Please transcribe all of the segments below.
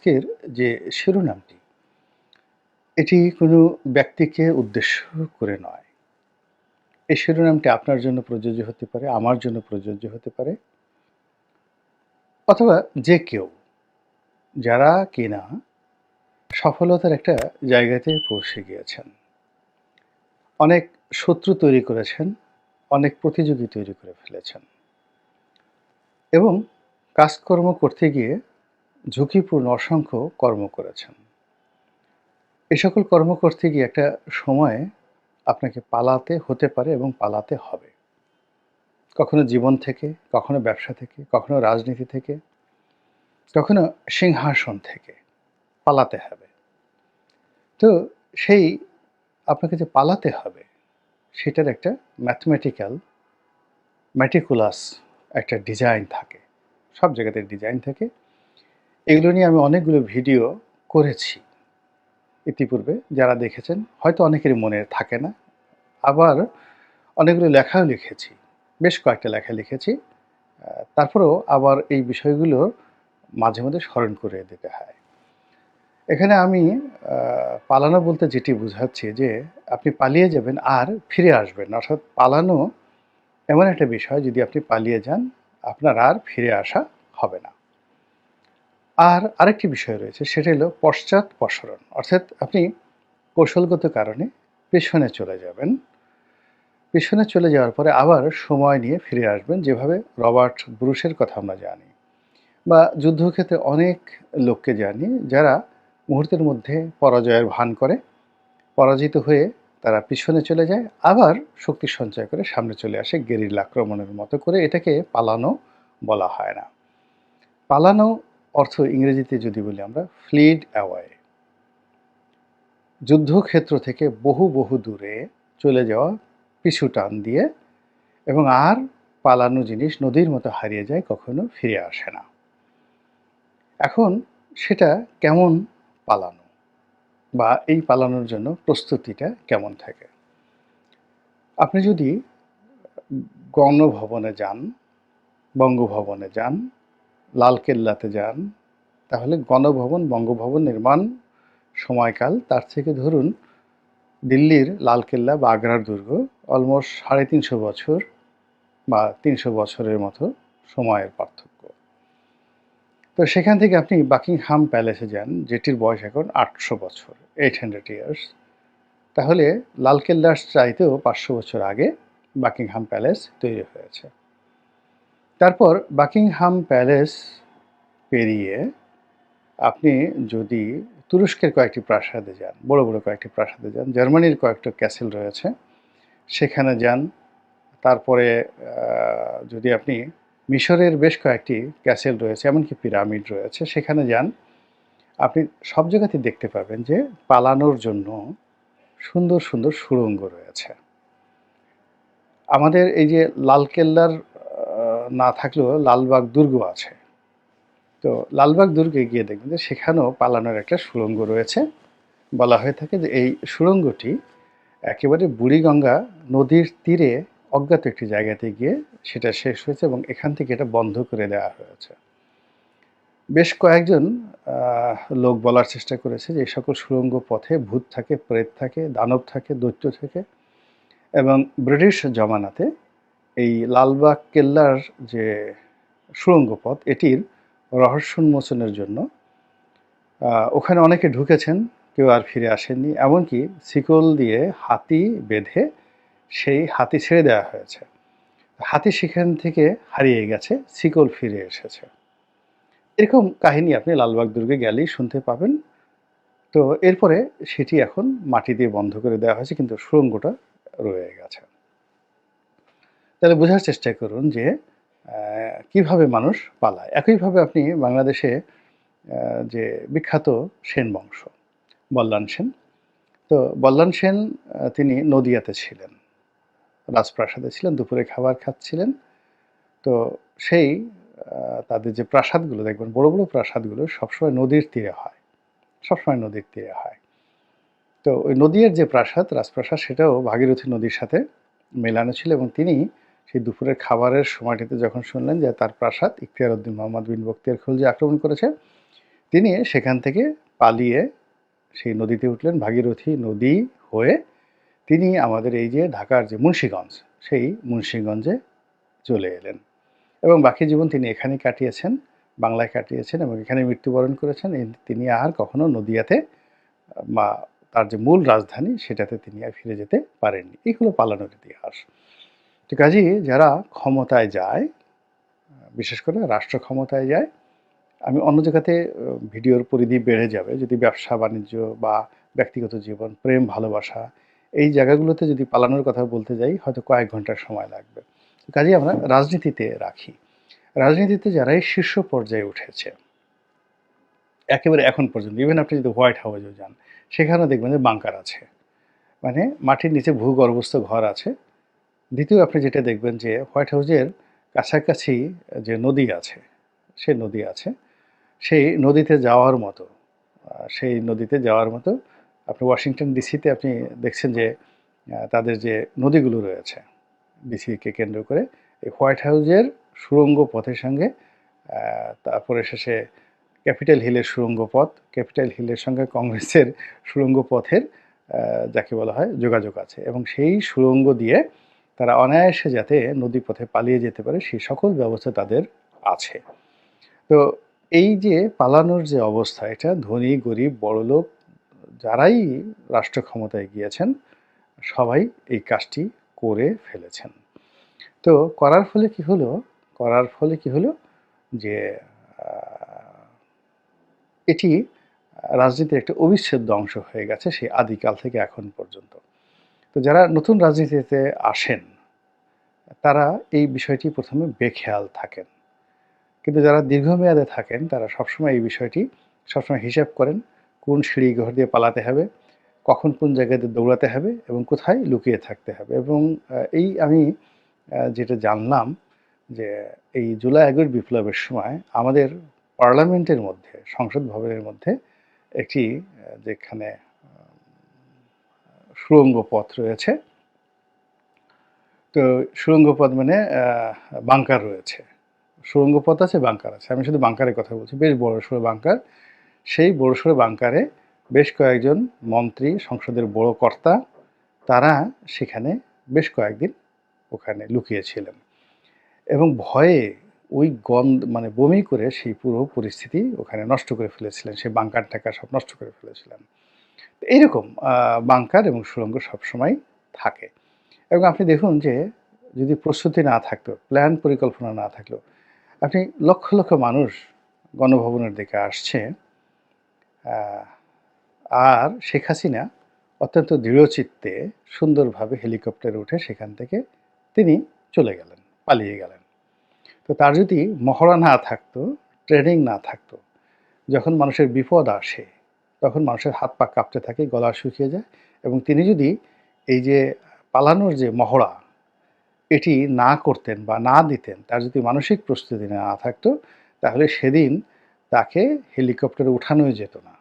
আজকের যে শিরোনামটি, এটি কোনো ব্যক্তিকে উদ্দেশ্য করে নয়। এই শিরোনামটি আপনার জন্য প্রযোজ্য হতে পারে, আমার জন্য প্রযোজ্য হতে পারে অথবা যে কেউ যারা কিনা সফলতার একটা জায়গাতে পৌঁছে গিয়েছেন। অনেক শত্রু তৈরি করেছেন, অনেক প্রতিযোগী তৈরি করে ফেলেছেন এবং কাজকর্ম করতে গিয়ে ঝুঁকিপূর্ণ অসংখ্য কর্ম করেছেন। এ সকল কর্ম করতে গিয়ে একটা সময়ে আপনাকে পালাতে হতে পারে এবং পালাতে হবে। কখনো জীবন থেকে, কখনো ব্যবসা থেকে, কখনো রাজনীতি থেকে, কখনো সিংহাসন থেকে পালাতে হবে। তো সেই আপনাকে যে পালাতে হবে সেটার একটা ম্যাথমেটিক্যাল meticulous একটা ডিজাইন থাকে। সব জায়গাতে ডিজাইন থাকে। এগুলো নিয়ে আমি অনেকগুলো ভিডিও করেছি ইতিপূর্বে। যারা দেখেছেন হয়তো অনেকেরই মনে থাকে না। আবার অনেকগুলো লেখাও লিখেছি। বেশ কয়েকটা লেখা লিখেছি। তারপরেও আবার এই বিষয়গুলো মাঝে মধ্যে স্মরণ করিয়ে দিতে হয়। এখানে আমি আ পালানো বলতে যেটি বুঝাচ্ছি যে, আপনি পালিয়ে যাবেন আর ফিরে আসবেন না। অর্থাৎ পালানো এমন একটা বিষয়, যদি আপনি পালিয়ে যান, আপনার আর ফিরে আসা হবে না। আর আরেকটি বিষয় রয়েছে, সেটা হলো পশ্চাৎপসরণ। অর্থাৎ আপনি কৌশলগত কারণে পেছনে চলে যাবেন। পেছনে চলে যাওয়ার পরে আবার সময় নিয়ে ফিরে আসবেন, যেভাবে রবার্ট ব্রুসের কথা আমরা জানি। বা যুদ্ধক্ষেত্রে অনেক লোককে জানি যারা মুহূর্তের মধ্যে পরাজয়ের ভান করে, পরাজিত হয়ে তারা পিছনে চলে যায়, আবার শক্তি সঞ্চয় করে সামনে চলে আসে গেরিলা আক্রমণের মতো করে। এটাকে পালানো বলা হয় না। পালানো অর্থ ইংরেজিতে যদি বলি আমরা ফ্লিড অ্যাওয়ে। যুদ্ধক্ষেত্র থেকে বহু দূরে চলে যাওয়া পিছু টান দিয়ে, এবং আর পালানো জিনিস নদীর মতো হারিয়ে যায়, কখনো ফিরে আসে না। এখন সেটা কেমন পালানো, বা এই পালানোর জন্য প্রস্তুতিটা কেমন থাকে? আপনি যদি গণভবনে যান, বঙ্গভবনে যান, লালকেল্লাতে যান, তাহলে গণভবন, বঙ্গভবন নির্মাণ সময়কাল তার থেকে ধরুন দিল্লির লালকেল্লা বা আগ্রার দুর্গ অলমোস্ট ৩৫০ বছর বা ৩০০ বছরের মতো সময়ের পার্থক্য। তো সেখান থেকে আপনি বাকিংহাম প্যালেসে যান, যেটির বয়স এখন ৮০০ বছর, 800 ইয়ার্স। তাহলে লালকেল্লার চাইতেও ৫০০ বছর আগে বাকিংহাম প্যালেস তৈরি হয়েছে। তারপর বাকিংহাম প্যালেস পেরিয়ে আপনি যদি তুরস্কের কয়েকটি প্রাসাদে যান, বড় কয়েকটি প্রাসাদে যান, জার্মানির কয়েকটা ক্যাসেল রয়েছে, সেখানে যান। তারপরে যদি আপনি মিশরের বেশ কয়েকটি ক্যাসেল রয়েছে, এমনকি পিরামিড রয়েছে, সেখানে যান, আপনি সব জায়গাতেই দেখতে পাবেন যে পালানোর জন্য সুন্দর সুড়ঙ্গ রয়েছে। আমাদের এই যে লালকেল্লার না থাকলেও লালবাগ দুর্গ আছে। তো লালবাগ দুর্গে গিয়ে দেখবেন যে সেখানেও পালানোর একটা সুড়ঙ্গ রয়েছে। বলা হয়ে থাকে যে এই সুড়ঙ্গটি একেবারে বুড়িগঙ্গা নদীর তীরে অজ্ঞাত একটি জায়গাতে গিয়ে সেটা শেষ হয়েছে, এবং এখান থেকে এটা বন্ধ করে দেওয়া হয়েছে। বেশ কয়েকজন লোক বলার চেষ্টা করেছে যে এই সকল সুড়ঙ্গ পথে ভূত থাকে, প্রেত থাকে, দানব থাকে, দৈত্য থাকে, এবং ব্রিটিশ জমানাতে এই লালবাগ কেল্লার যে সুড়ঙ্গ পথ, এটির রহস্য উন্মোচনের জন্য ওখানে অনেকে ঢুকেছেন, কেউ আর ফিরে আসেননি। এমনকি শিকল দিয়ে হাতি বেঁধে সেই হাতি ছেড়ে দেওয়া হয়েছে। হাতি সেখান থেকে হারিয়ে গেছে, শিকল ফিরে এসেছে। এরকম কাহিনী আপনি লালবাগ দুর্গে গেলেই শুনতে পাবেন। তো এরপরে সেটি এখন মাটি দিয়ে বন্ধ করে দেওয়া হয়েছে, কিন্তু সুড়ঙ্গটা রয়ে গেছে। তাহলে বোঝার চেষ্টা করুন যে কিভাবে মানুষ পালায়। একইভাবে আপনি বাংলাদেশে যে বিখ্যাত সেন বংশ, বল্লাল সেন। তো বল্লাল সেন তিনি নদিয়াতে ছিলেন, রাজপ্রাসাদে ছিলেন, দুপুরে খাবার খাচ্ছিলেন। তো সেই তাদের যে প্রাসাদগুলো দেখবেন, বড় প্রাসাদগুলো সবসময় নদীর তীরে হয়, সবসময় নদীর তীরে হয়। তো ওই নদীর যে প্রাসাদ, রাজপ্রাসাদ, সেটাও ভাগীরথী নদীর সাথে মেলানো ছিল, এবং তিনি সেই দুপুরের খাবারের সময়টিতে যখন শুনলেন যে তার প্রাসাদ ইখতিয়ার উদ্দিন মোহাম্মদ বিন বখতিয়ার খলজি আক্রমণ করেছে, তিনি সেখান থেকে পালিয়ে সেই নদীতে উঠলেন। ভাগীরথী নদী হয়ে তিনি আমাদের এই যে ঢাকার যে মুন্সিগঞ্জ, সেই মুন্সিগঞ্জে চলে এলেন এবং বাকি জীবন তিনি এখানেই কাটিয়েছেন, বাংলায় কাটিয়েছেন এবং এখানেই মৃত্যুবরণ করেছেন। তিনি আর কখনো নদিয়াতে বা তার যে মূল রাজধানী সেটাতে তিনি আর ফিরে যেতে পারেননি। এই হলো পালানোর ইতিহাস। তো কাজেই যারা ক্ষমতায় যায়, বিশেষ করে রাষ্ট্র ক্ষমতায় যায়, আমি অন্য জায়গাতে ভিডিওর পরিধি বেড়ে যাবে যদি ব্যবসা-বাণিজ্য বা ব্যক্তিগত জীবন, প্রেম, ভালোবাসা এই জায়গাগুলোতে যদি পালানোর কথা বলতে যাই হয়তো কয়েক ঘন্টার সময় লাগবে। কাজেই আমরা রাজনীতিতে রাখি। রাজনীতিতে যারাই শীর্ষ পর্যায়ে উঠেছে, একেবারে এখন পর্যন্ত ইভেন আপনি যদি হোয়াইট হাউসেও যান, সেখানেও দেখবেন যে বাংকার আছে। মানে মাটির নিচে ভূগর্ভস্থ ঘর আছে। দ্বিতীয় আপনি যেটা দেখবেন যে হোয়াইট হাউসের কাছাকাছি যে নদী আছে, সে নদী আছে। সেই নদীতে যাওয়ার মতো সেই নদীতে যাওয়ার মতো আপনি ওয়াশিংটন ডিসিতে আপনি দেখছেন যে তাদের যে নদীগুলো রয়েছে ডিসিকে কেন্দ্র করে এই হোয়াইট হাউসের সুড়ঙ্গ পথের সঙ্গে তারপরে শেষে ক্যাপিটাল হিলের সুড়ঙ্গ পথ, ক্যাপিটাল হিলের সঙ্গে কংগ্রেসের সুড়ঙ্গ পথের যাকে বলা হয় যোগাযোগ আছে এবং সেই সুড়ঙ্গ দিয়ে তারা অনায়াসে যাতে নদীপথে পালিয়ে যেতে পারে সেই সকল ব্যবস্থা তাদের আছে। তো এই যে পালানোর যে অবস্থা এটা ধনী, গরিব, বড়লোক যারাই রাষ্ট্র ক্ষমতায় গিয়েছেন সবাই এই কাজটি করে ফেলেছেন। তো করার ফলে কি হলো? করার ফলে কি হলো? যে এটি রাজনীতির একটা অবিচ্ছেদ্য অংশ হয়ে গেছে সেই আদিকাল থেকে এখন পর্যন্ত। তো যারা নতুন রাজনীতিতে আসেন তারা এই বিষয়টি প্রথমে বেখেয়াল থাকেন। কিন্তু যারা দীর্ঘমেয়াদে থাকেন তারা সবসময় এই বিষয়টি সবসময় হিসাব করেন কোন সিঁড়িঘর দিয়ে পালাতে হবে, কখন কোন জায়গাতে দৌড়াতে হবে এবং কোথায় লুকিয়ে থাকতে হবে এবং এই আমি যেটা জানলাম যে এই জুলাই আগস্ট বিপ্লবের সময় আমাদের পার্লামেন্টের মধ্যে সংসদ ভবনের মধ্যে একটি যেখানে সুড়ঙ্গ পথ রয়েছে, তো সুড়ঙ্গ পথ মানে বাংকার রয়েছে, সুড়ঙ্গ পথ আছে, বাংকার আছে। আমি শুধু বাংকারের কথা বলছি, বেশ বড়সড় বাংকার। সেই বড়সড় বাংকারে বেশ কয়েকজন মন্ত্রী, সংসদের বড় কর্তা তারা সেখানে বেশ কয়েকদিন ওখানে লুকিয়েছিলেন এবং ভয়ে ওই মানে বমি করে সেই পুরো পরিস্থিতি ওখানে নষ্ট করে ফেলেছিলেন, সেই বাংকার টাকা সব নষ্ট করে ফেলেছিলেন। এইরকম বাংকার এবং সুড়ঙ্গ সবসময় থাকে এবং আপনি দেখুন যে যদি প্রস্তুতি না থাকতো, প্ল্যান পরিকল্পনা না থাকলেও আপনি লক্ষ লক্ষ মানুষ গণভবনের দিকে আসছে আর শেখ হাসিনা অত্যন্ত দৃঢ়চিত্তে সুন্দরভাবে হেলিকপ্টারে উঠে সেখান থেকে তিনি চলে গেলেন, পালিয়ে গেলেন। তো তার যদি মহড়া না থাকতো, ট্রেনিং না থাকতো, যখন মানুষের বিপদ আসে তখন মানুষের হাত পা কাঁপতে থাকে, গলা শুকিয়ে যায় এবং তিনি যদি এই যে পালানোর যে মহড়া এটি না করতেন বা না দিতেন, তার যদি মানসিক প্রস্তুতি না থাকতো তাহলে সেদিন তাকে হেলিকপ্টারে উঠানোই যেত না,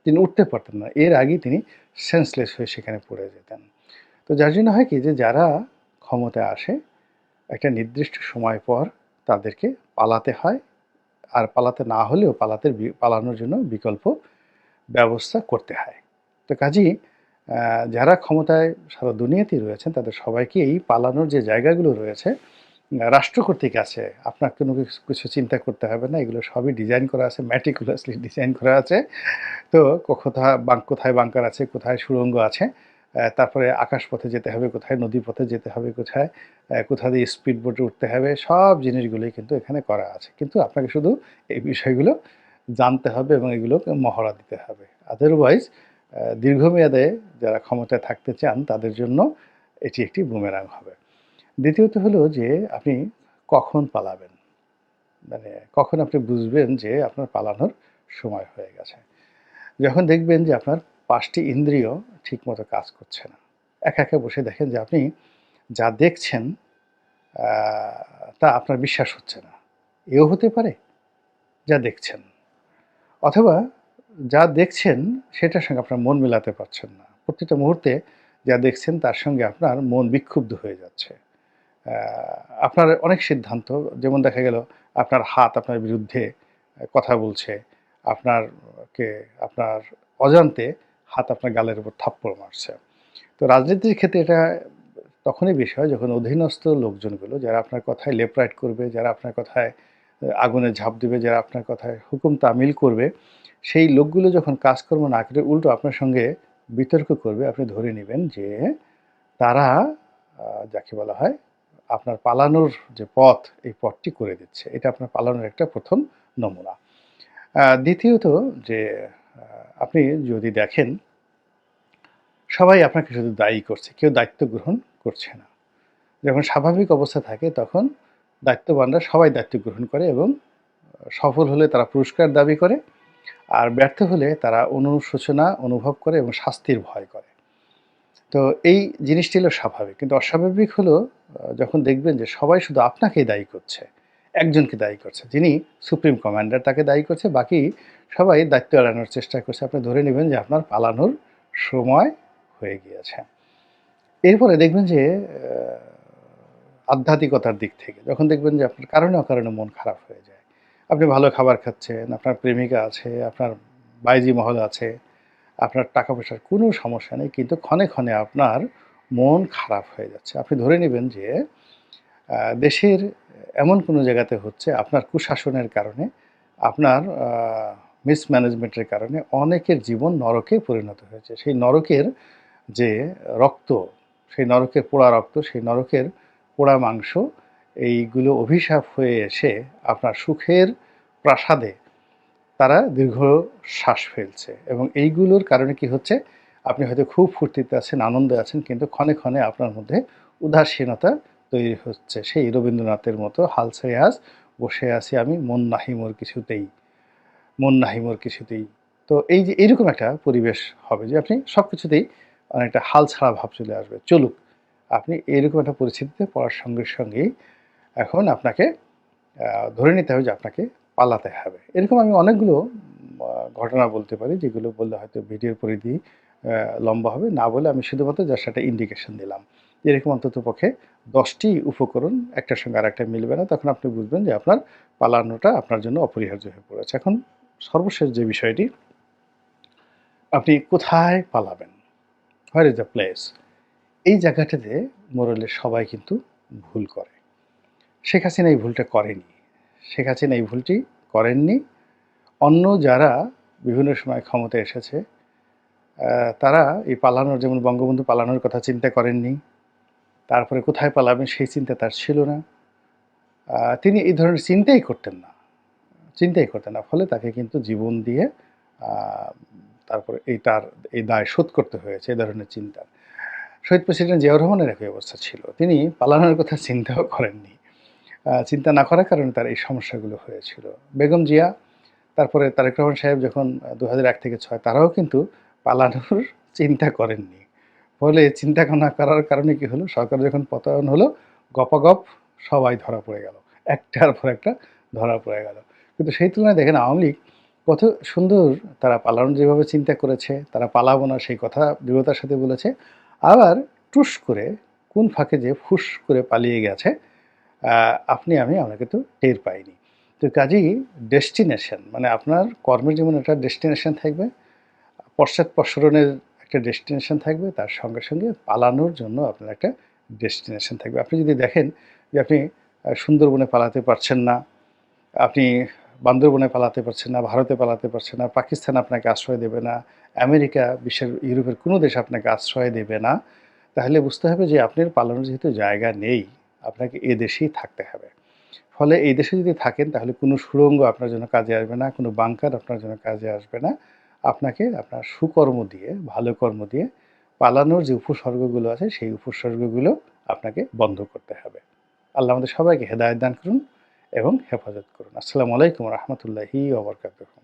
তিনি উঠতে পারতেন না, এর আগেই তিনি সেন্সলেস হয়ে সেখানে পড়ে যেতেন। তো যার জন্য হয় কি যে যারা ক্ষমতায় আসে একটা নির্দিষ্ট সময় পর তাদেরকে পালাতে হয় আর পালাতে না হলেও পালানোর জন্য বিকল্প ব্যবস্থা করতে হয়। তো কাজেই যারা ক্ষমতায় সারা দুনিয়াতেই রয়েছেন তাদের সবাইকে এই পালানোর যে জায়গাগুলো রয়েছে রাষ্ট্র কর্তৃক আছে, আপনার কোনো কিছু চিন্তা করতে হবে না, এগুলো সবই ডিজাইন করা আছে, ম্যাটিকুলাসলি ডিজাইন করা আছে। তো কোথায় বাংকার আছে, কোথায় সুড়ঙ্গ আছে, তারপরে আকাশপথে যেতে হবে, কোথায় নদীপথে যেতে হবে, কোথা দিয়ে স্পিড বোটে উঠতে হবে, সব জিনিসগুলোই কিন্তু এখানে করা আছে। কিন্তু আপনাকে শুধু এই বিষয়গুলো জানতে হবে এবং এগুলোকে মহড়া দিতে হবে। আদারওয়াইজ দীর্ঘমেয়াদে যারা ক্ষমতায় থাকতে চান তাদের জন্য এটি একটি বুমেরাং হবে। দ্বিতীয়ত হলো যে আপনি কখন পালাবেন, মানে কখন আপনি বুঝবেন যে আপনার পালানোর সময় হয়ে গেছে। যখন দেখবেন যে আপনার ৫টি ইন্দ্রিয় ঠিকমতো কাজ করছে না। একা একা বসে দেখেন যে আপনি যা দেখছেন তা আপনার বিশ্বাস হচ্ছে না। এও হতে পারে যা দেখছেন। অথবা যা দেখছেন সেটার সঙ্গে আপনার মন মেলাতে পারছেন না। প্রতিটা মুহূর্তে যা দেখছেন তার সঙ্গে আপনার মন বিক্ষুব্ধ হয়ে যাচ্ছে। আপনার অনেক সিদ্ধান্ত, যেমন দেখা গেল আপনার হাত আপনার বিরুদ্ধে কথা বলছে, আপনার অজান্তে হাত আপনার গালের উপর থাপ্পড় মারছে। তো রাজনীতির ক্ষেত্রে এটা তখনই বিষয় যখন অধীনস্থ লোকজনগুলো যারা আপনার কথায় লেফট রাইট করবে, যারা আপনার কথায় আগুনে ঝাঁপ দিবে, যারা আপনার কথায় হুকুম তামিল করবে, সেই লোকগুলো যখন কাজকর্ম না করে উল্টো আপনার সঙ্গে বিতর্ক করবে, আপনি ধরে নিবেন যে তারা যাকে বলা হয় আপনার পালানোর যে পথ, এই পথটি করে দিচ্ছে। এটা আপনার পালানোর একটা ১ম নমুনা। দ্বিতীয়ত যে আপনি যদি দেখেন সবাই আপনাকে শুধু দায়ী করছে, কেউ দায়িত্ব গ্রহণ করছে না। যখন স্বাভাবিক অবস্থা থাকে তখন দায়িত্ববানরা সবাই দায়িত্ব গ্রহণ করে এবং সফল হলে তারা পুরস্কার দাবি করে, আর ব্যর্থ হলে তারা অনুশোচনা অনুভব করে এবং শাস্তির ভয় করে। তো এই জিনিসটি হলো স্বাভাবিক। কিন্তু অস্বাভাবিক হলো যখন দেখবেন যে সবাই শুধু আপনাকেই দায়ী করছে। একজনকে দায়ী করছে। যিনি সুপ্রিম কমান্ডার তাকে দায়ী করছে, বাকি সবাই দায়িত্ব এড়ানোর চেষ্টা করছে। আপনি ধরে নিবেন যে আপনার পালানোর সময় হয়ে গিয়েছে। এরপরে দেখবেন যে আধ্যাত্মিকতার দিক থেকে যখন দেখবেন যে আপনার কারণে অকারণে মন খারাপ হয়ে যায়। আপনি ভালো খাবার খাচ্ছেন, আপনার প্রেমিকা আছে, আপনার বাঈজি মহল আছে, আপনার টাকা-পয়সার কোনো সমস্যা নেই। কিন্তু ক্ষণে, ক্ষণে আপনার মন খারাপ হয়ে যাচ্ছে। আপনি ধরে নিবেন যে দেশের এমন কোনো জায়গাতে হচ্ছে আপনার কুশাসনের কারণে, আপনার মিসম্যানেজমেন্টের কারণে অনেকের জীবন নরকে পরিণত হয়েছে। সেই নরকের যে রক্ত, সেই নরকের পোড়া রক্ত, সেই নরকের পোড়া মাংস, এইগুলো অভিশাপ হয়ে এসে আপনার সুখের প্রাসাদে তারা দীর্ঘ শ্বাস ফেলছে এবং এইগুলোর কারণে কি হচ্ছে, আপনি হয়তো খুব ফুর্তিতে আছেন, আনন্দে আছেন, কিন্তু ক্ষণে, ক্ষণে আপনার মধ্যে উদাসীনতা তৈরি হচ্ছে। সেই রবীন্দ্রনাথের মতো হাল ছেড়ে আজ বসে আছি আমি, মন নাহি মোর কিছুতেই, মন নাহি মোর কিছুতেই। তো এই যে এইরকম একটা পরিবেশ হবে যে আপনি সবকিছুতেই অনেকটা হাল ছাড়া ভাব চলে আসবে। চলুক। আপনি এরকম একটা পরিস্থিতিতে পড়ার সঙ্গে সঙ্গেই এখন আপনাকে ধরে নিতে হবে যে আপনাকে পালাতে হবে। এরকম আমি অনেকগুলো ঘটনা বলতে পারি যেগুলো বললে হয়তো ভিডিওর পরিধি লম্বা হবে। না বলে আমি শুধুমাত্র জাস্ট একটা ইন্ডিকেশন দিলাম। এরকম অন্ততপক্ষে ১০ টি উপকরণ একটার সঙ্গে আরেকটা মিলবে না। তখন আপনি বুঝবেন যে আপনার পালানোটা আপনার জন্য অপরিহার্য হয়ে পড়েছে। এখন সর্বশেষ যে বিষয়টি, আপনি কোথায় পালাবেন? Where is the place? এই জায়গাটাতে মোরালে সবাই কিন্তু ভুল করে। শেখ হাসিনা এই ভুলটা করেনি। শেখ হাসিনা এই ভুলটি করেননি। অন্য যারা বিভিন্ন সময় ক্ষমতায় এসেছে তারা এই পালানোর, যেমন বঙ্গবন্ধু পালানোর কথা চিন্তা করেননি। তারপরে কোথায় পালাবেন সেই চিন্তা তার ছিল না। তিনি এই ধরনের চিন্তাই করতেন না। চিন্তাই করতেন না। ফলে তাকে কিন্তু জীবন দিয়ে আ তারপরে তার এই দায় শোধ করতে হয়েছে এ ধরনের চিন্তা। শহীদ প্রেসিডেন্ট জিয়াউর রহমানের একই অবস্থা ছিল। তিনি পালানোর কথা চিন্তাও করেননি। চিন্তা না করার কারণে তার এই সমস্যাগুলো হয়েছিল। বেগম জিয়া, তারপরে তারেক রহমান সাহেব যখন ২০০১ থেকে ৬ তারাও কিন্তু পালানোর চিন্তা করেননি। ফলে চিন্তা না করার কারণে কি হলো, সরকার যখন পতন হলো, গপাগপ সবাই ধরা পড়ে গেল। একটার পর একটা ধরা পড়ে গেল। কিন্তু সেই তুলনায় দেখেন আওয়ামী লীগ কত সুন্দর তারা পালানোর যেভাবে চিন্তা করেছে, তারা পালাবো না সেই কথা দৃঢ়তার সাথে বলেছে। আবার টুস করে কোন ফাঁকে যে ফুস করে পালিয়ে গেছে আমরা কিন্তু টের পাইনি। তো কাজেই ডেস্টিনেশন মানে আপনার কর্মের যেমন একটা ডেস্টিনেশন থাকবে, পশ্চাৎপসরণের একটা ডেস্টিনেশন থাকবে, তার সঙ্গে, সঙ্গে পালানোর জন্য আপনার একটা ডেস্টিনেশন থাকবে। আপনি যদি দেখেন যে আপনি সুন্দরবনে পালাতে পারছেন না, আপনি বান্দরবনে পালাতে পারছেন না, ভারতে পালাতে পারছেন না, পাকিস্তান আপনাকে আশ্রয় দেবে না, আমেরিকা, বিশ্বের ইউরোপের কোনো দেশ আপনাকে আশ্রয় দেবে না, তাহলে বুঝতে হবে যে আপনার পালানোর যেহেতু জায়গা নেই, আপনাকে এ দেশেই থাকতে হবে। ফলে এই দেশে যদি থাকেন তাহলে কোনো সুড়ঙ্গ আপনার জন্য কাজে আসবে না, কোনো বাংকার আপনার জন্য কাজে আসবে না। আপনাকে আপনার সুকর্ম দিয়ে, ভালো কর্ম দিয়ে পালানোর যে উপসর্গগুলো আছে সেই উপসর্গগুলো আপনাকে বন্ধ করতে হবে। আল্লাহ আমাদের সবাইকে হেদায়েত দান করুন এবং হেফাজত করুন। আসসালামু আলাইকুম ওয়া রাহমাতুল্লাহি ওয়া বারাকাতুহু।